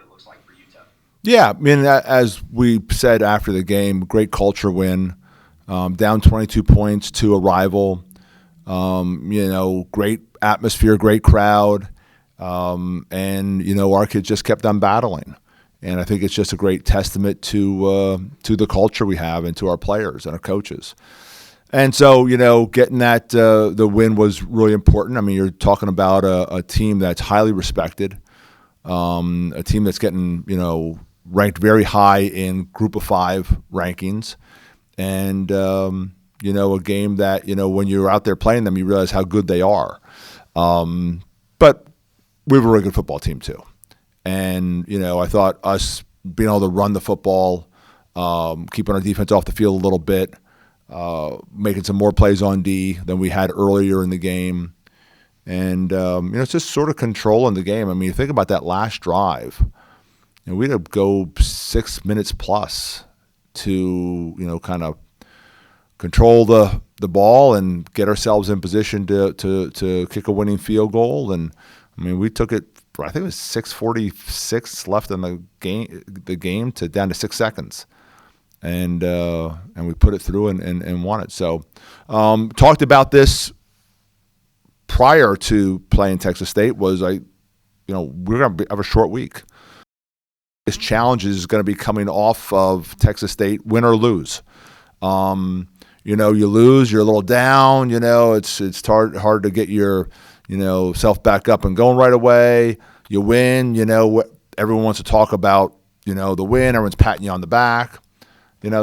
what it looks like for UTEP. Yeah, I mean, as we said after the game, great culture win, down 22 points to a rival. Great atmosphere, great crowd, and our kids just kept on battling. And I think it's just a great testament to the culture we have and to our players and our coaches. And so, getting that the win was really important. I mean, you're talking about a team that's highly respected, a team that's getting, ranked very high in Group of 5 rankings, and a game that when you're out there playing them, you realize how good they are. But we have a really good football team too, and I thought us being able to run the football, keeping our defense off the field a little bit, making some more plays on D than we had earlier in the game, and it's just sort of controlling the game. I mean, you think about that last drive. We had to go 6 minutes plus to, kind of control the ball and get ourselves in position to kick a winning field goal. And I mean, we took it. I think it was 6:46 left in the game to down to 6 seconds, and we put it through and won it. So, talked about this prior to playing Texas State. Was we're going to have a short week. This challenge is going to be coming off of Texas State, win or lose. You lose, you're a little down. It's hard to get your self back up and going right away. You win. Everyone wants to talk about the win. Everyone's patting you on the back.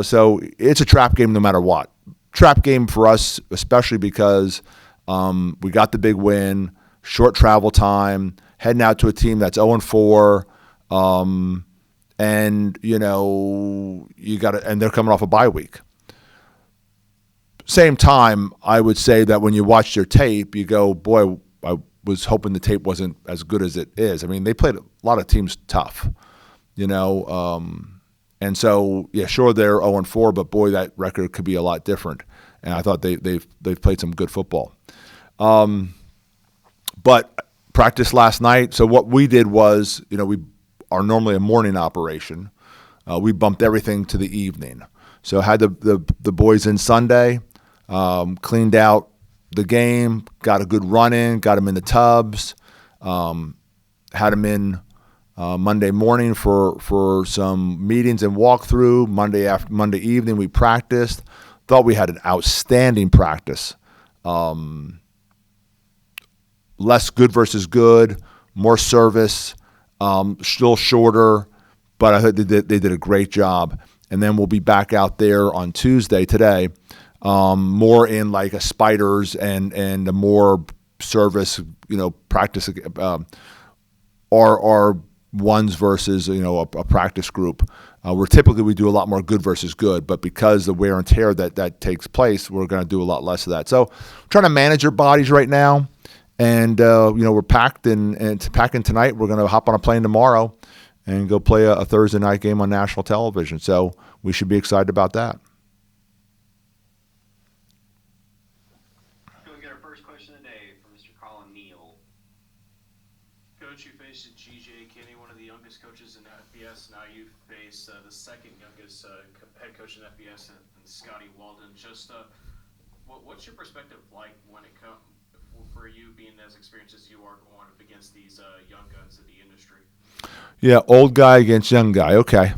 So it's a trap game no matter what. Trap game for us, especially because we got the big win, short travel time, heading out to a team that's 0-4. And you got to, and they're coming off a bye week. Same time, I would say that when you watch their tape, you go, boy, I was hoping the tape wasn't as good as it is. I mean, they played a lot of teams tough, and so yeah, sure they're 0-4, but boy, that record could be a lot different. And I thought they've played some good football. But practice last night. So what we did was, we are normally a morning operation. We bumped everything to the evening. So had the boys in Sunday, cleaned out the game, got a good run in, got them in the tubs, had them in Monday morning for some meetings and walkthrough. Monday evening we practiced. Thought we had an outstanding practice. Less good versus good, more service. Still shorter, but I think they did a great job. And then we'll be back out there on Tuesday today, more in like a spiders and a more service, practice, our ones versus a practice group. Where typically we do a lot more good versus good, but because the wear and tear that takes place, we're going to do a lot less of that. So, trying to manage our bodies right now. And, we're packed and it's packing tonight. We're going to hop on a plane tomorrow and go play a Thursday night game on national television. So we should be excited about that. Can we get our first question of the day from Mr. Colin Neal? Coach, you faced G.J. Kinney, one of the youngest coaches in FBS. Now you face the second youngest head coach in FBS, and Scotty Walden. Just what's your perspective like when it comes for you being as experienced as you are going up against these young guns in the industry? Yeah, old guy against young guy. Okay.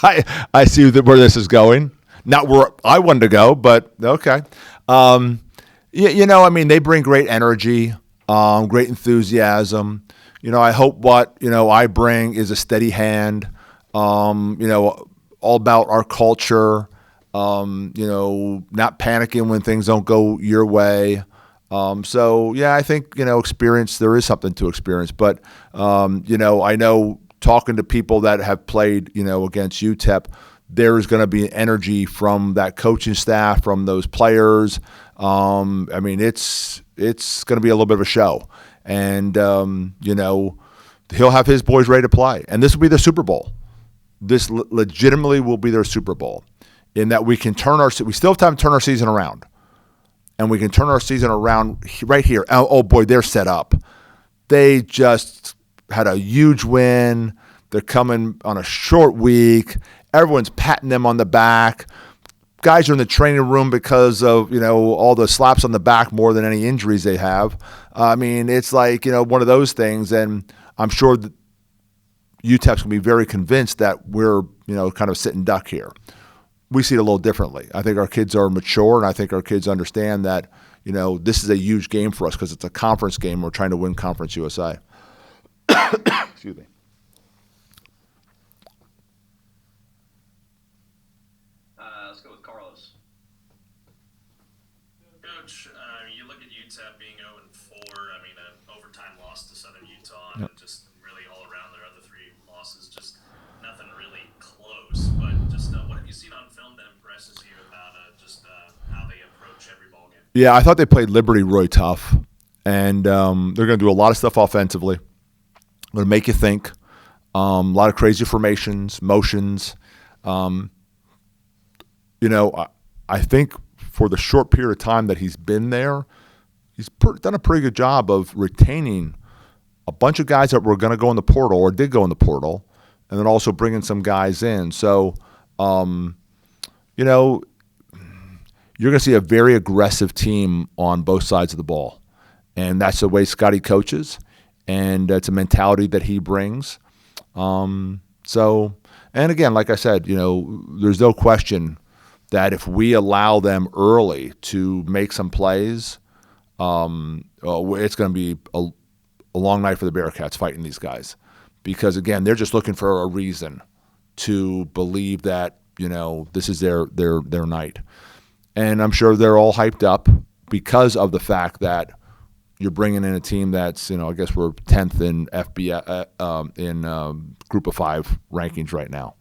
I see where this is going. Not where I wanted to go, but okay. They bring great energy, great enthusiasm. I hope what, I bring is a steady hand, all about our culture, not panicking when things don't go your way. I think, experience, there is something to experience, but, I know talking to people that have played, against UTEP, there's going to be energy from that coaching staff, from those players. It's going to be a little bit of a show, and, he'll have his boys ready to play, and this will be their Super Bowl. This legitimately will be their Super Bowl, in that we still have time to turn our season around. And we can turn our season around right here. Oh boy, they're set up. They just had a huge win. They're coming on a short week. Everyone's patting them on the back. Guys are in the training room because of, all the slaps on the back more than any injuries they have. I mean, it's like, one of those things. And I'm sure that UTEP's going to be very convinced that we're, kind of sitting duck here. We see it a little differently. I think our kids are mature, and I think our kids understand that, this is a huge game for us because it's a conference game. We're trying to win Conference USA. Excuse me. Let's go with Carlos. Coach, you look at UTEP being 0-4. I mean, an overtime loss to Southern Utah, Yep. and just really all around their other 3 losses, just nothing really close. But just what have you seen on film that impresses you about how they approach every ball game? Yeah, I thought they played Liberty really tough, and they're going to do a lot of stuff offensively. Going to make you think. A lot of crazy formations, motions. I think for the short period of time that he's been there, he's done a pretty good job of retaining a bunch of guys that were going to go in the portal or did go in the portal, and then also bringing some guys in. So, you're going to see a very aggressive team on both sides of the ball. And that's the way Scotty coaches, and it's a mentality that he brings. And again, like I said, there's no question that if we allow them early to make some plays, it's going to be a long night for the Bearkats fighting these guys. Because, again, they're just looking for a reason to believe that, this is their night. And I'm sure they're all hyped up because of the fact that you're bringing in a team that's, I guess we're 10th in Group of 5 rankings right now.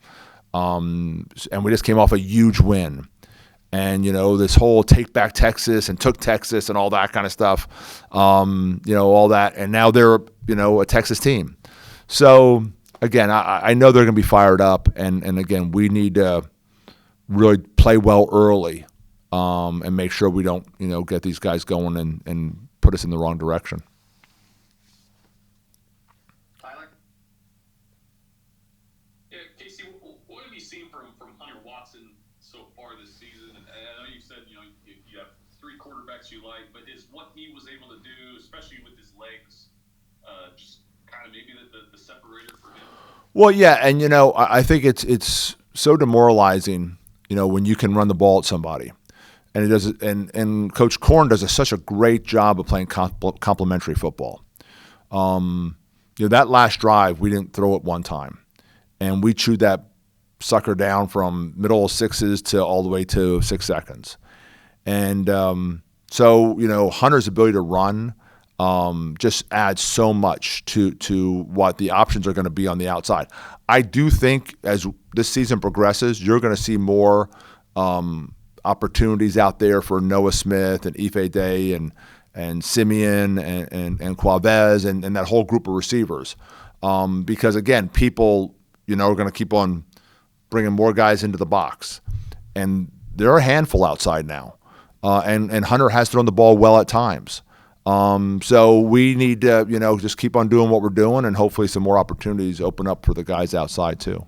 And we just came off a huge win. And, this whole take back Texas and took Texas and all that kind of stuff, all that. And now they're, a Texas team. So, again, I know they're going to be fired up. And again, we need to really play well early and make sure we don't, get these guys going and put us in the wrong direction. Tyler? Yeah, Casey, what have you seen from Hunter Watson so far this season? And I know you said, you have 3 quarterbacks you like, but is what he was able to do, especially with his legs, just kind of maybe the separator for him? Well, yeah, and, I think it's so demoralizing, when you can run the ball at somebody. And it does, and Coach Korn does such a great job of playing complementary football. That last drive, we didn't throw it one time, and we chewed that sucker down from middle of 6s to all the way to 6 seconds. And so Hunter's ability to run just adds so much to what the options are going to be on the outside. I do think as this season progresses, you're going to see more opportunities out there for Noah Smith and Ife Day and Simeon and Quavez and that whole group of receivers. Because, again, people, are going to keep on bringing more guys into the box. And they're a handful outside now. And Hunter has thrown the ball well at times. So we need to, just keep on doing what we're doing, and hopefully some more opportunities open up for the guys outside too.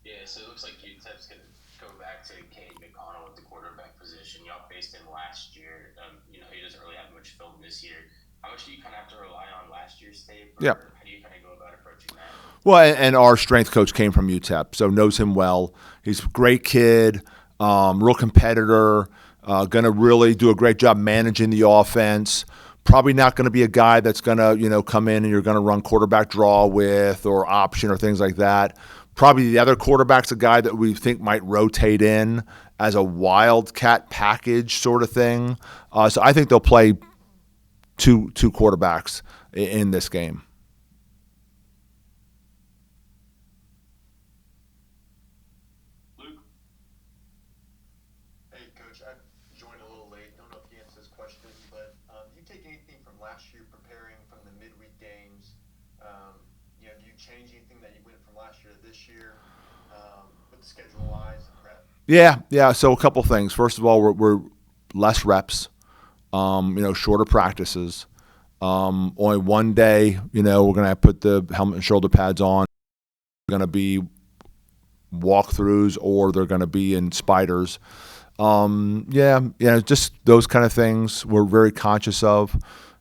Yeah, so it looks like UTEP's going to go back to Kane McConnell at the quarterback position. Y'all faced him last year. He doesn't really have much film this year. How much do you kind of have to rely on last year's tape? Or Yeah. how do you kind of go about approaching that? Well, and our strength coach came from UTEP, so knows him well. He's a great kid, real competitor, going to really do a great job managing the offense. Probably not going to be a guy that's going to, come in and you're going to run quarterback draw with or option or things like that. Probably the other quarterback's a guy that we think might rotate in as a wildcat package sort of thing. So I think they'll play two quarterbacks in this game. Luke? Hey, Coach, I joined a little late. Don't know if you answered this question, but do you take anything from last year preparing from the midweek games? Do you change anything that you went from last year to this year with the schedule-wise and prep? Yeah. So a couple things. First of all, we're less reps, shorter practices. Only one day, we're going to put the helmet and shoulder pads on. Going to be walkthroughs or they're going to be in spiders. Just those kind of things we're very conscious of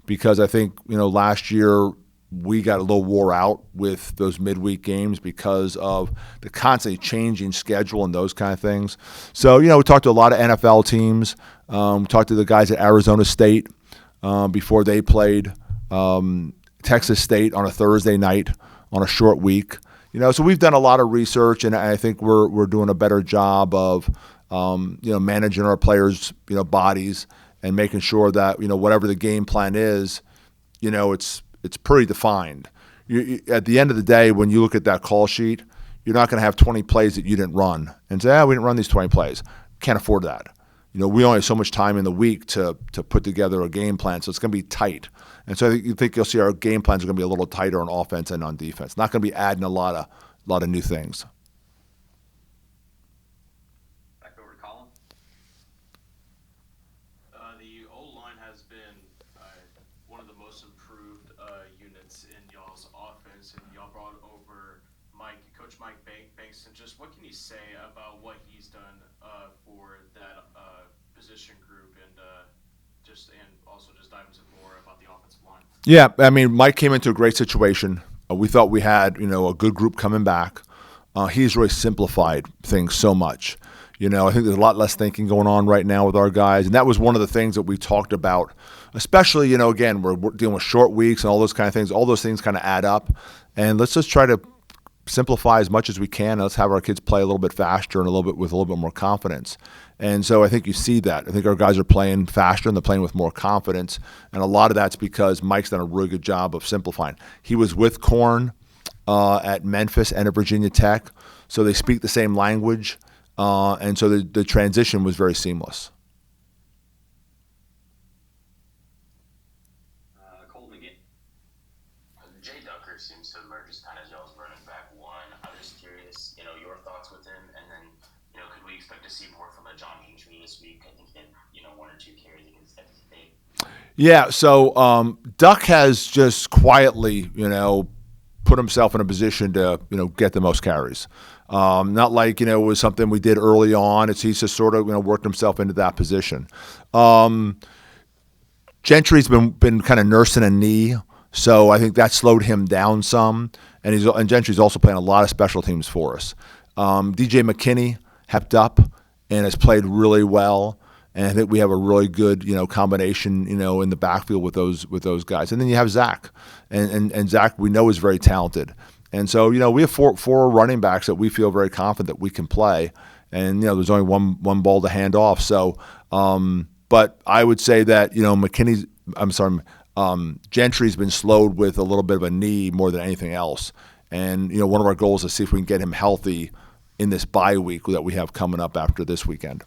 because I think, last year we got a little wore out with those midweek games because of the constantly changing schedule and those kind of things. So, we talked to a lot of NFL teams. We talked to the guys at Arizona State before they played Texas State on a Thursday night on a short week. So we've done a lot of research, and I think we're doing a better job of managing our players' bodies and making sure that whatever the game plan is, it's pretty defined. At the end of the day, when you look at that call sheet, you're not going to have 20 plays that you didn't run and say, we didn't run these 20 plays. Can't afford that. We only have so much time in the week to put together a game plan, so it's going to be tight. And so I think you'll see our game plans are going to be a little tighter on offense and on defense. Not going to be adding a lot of new things. Back over to Colin. The O-line has been one of the most improved units in y'all's offense, and y'all brought over Coach Mike Bankston. Just what can you say about what he's done for that position group, and also just dive into more about the offensive line? Yeah, I mean, Mike came into a great situation. We thought we had, a good group coming back. He's really simplified things so much. I think there's a lot less thinking going on right now with our guys, and that was one of the things that we talked about, especially, again, we're dealing with short weeks and all those kind of things. All those things kind of add up, and let's just try to simplify as much as we can. Let's have our kids play a little bit faster and with a little bit more confidence. And so I think you see that. I think our guys are playing faster and they're playing with more confidence. And a lot of that's because Mike's done a really good job of simplifying. He was with Korn at Memphis and at Virginia Tech, so they speak the same language. And so the transition was very seamless. Colton again. Jay Ducker seems to emerge as kind of y'all's running back one. I'm just curious, your thoughts with him, and then, could we expect to see more from a John Gentry this week? I think he had, 1 or 2 carries against Texas State. Yeah, so Duck has just quietly, put himself in a position to, get the most carries. Not like, it was something we did early on. He's just sort of, worked himself into that position. Gentry's been kind of nursing a knee, so I think that slowed him down some. And Gentry's also playing a lot of special teams for us. DJ McKinney hepped up and has played really well. And I think we have a really good, combination, in the backfield with those guys. And then you have Zach, and Zach we know is very talented. And so, we have four running backs that we feel very confident that we can play. And there's only one ball to hand off. So, but I would say that Gentry's been slowed with a little bit of a knee more than anything else. And one of our goals is to see if we can get him healthy in this bye week that we have coming up after this weekend.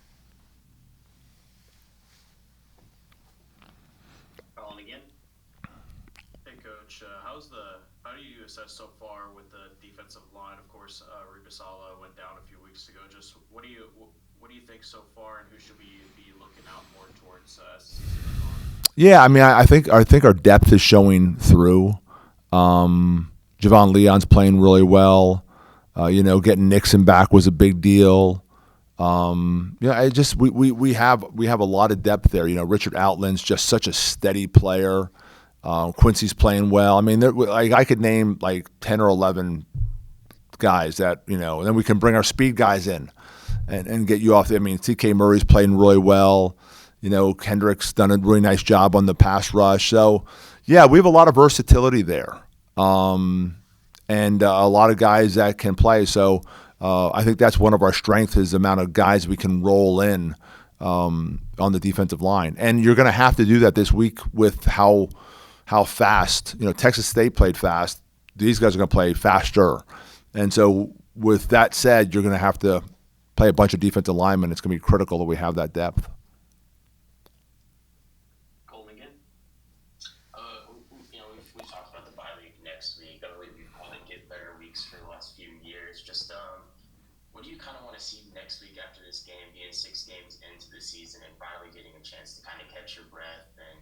How do you assess so far with the defensive line? Of course, Ribasala went down a few weeks ago. Just what do you think so far, and who should we be looking out more towards season on? Yeah, I mean, I think our depth is showing through. Javon Leon's playing really well. Getting Nixon back was a big deal. We have a lot of depth there. Richard Outland's just such a steady player. Quincy's playing well. I mean, I could name like 10 or 11 guys that, and then we can bring our speed guys in and get you off there. I mean, TK Murray's playing really well. Kendrick's done a really nice job on the pass rush. So, yeah, we have a lot of versatility there. And a lot of guys that can play. So I think that's one of our strengths is the amount of guys we can roll in on the defensive line. And you're going to have to do that this week with how fast. Texas State played fast. These guys are going to play faster. And so with that said, you're going to have to play a bunch of defensive linemen. It's going to be critical that we have that depth. We've talked about the bye week next week. I believe we've called it get better weeks for the last few years. Just what do you kind of want to see next week after this game, being 6 games into the season and finally getting a chance to kind of catch your breath and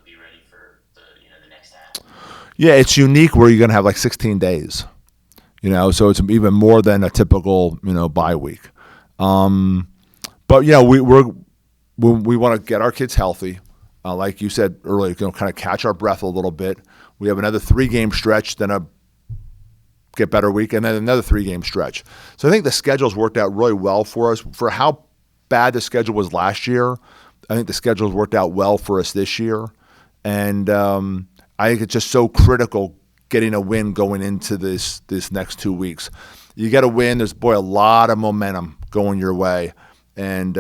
be ready for the next half? Yeah, it's unique where you're going to have like 16 days, so it's even more than a typical, bye week. But we want to get our kids healthy. Like you said earlier, kind of catch our breath a little bit. We have another 3-game stretch, then a get better week, and then another 3-game stretch. So I think the schedule's worked out really well for us. For how bad the schedule was last year, I think the schedule's worked out well for us this year. And I think it's just so critical getting a win going into this next 2 weeks. You get a win, there's, a lot of momentum going your way. And,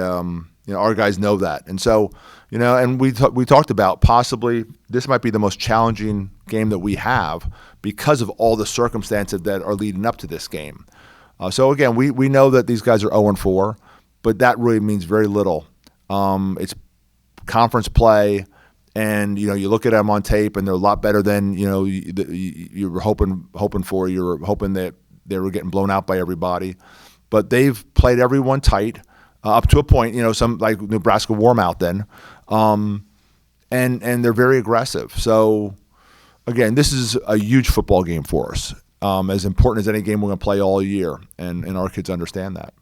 our guys know that. And so, and we talked about possibly this might be the most challenging game that we have because of all the circumstances that are leading up to this game. So again, we know that these guys are 0-4, but that really means very little. It's conference play, and you look at them on tape, and they're a lot better than you were hoping for. You were hoping that they were getting blown out by everybody, but they've played everyone tight. Up to a point, some like Nebraska wore them out then, and they're very aggressive. So, again, this is a huge football game for us, as important as any game we're going to play all year, and our kids understand that.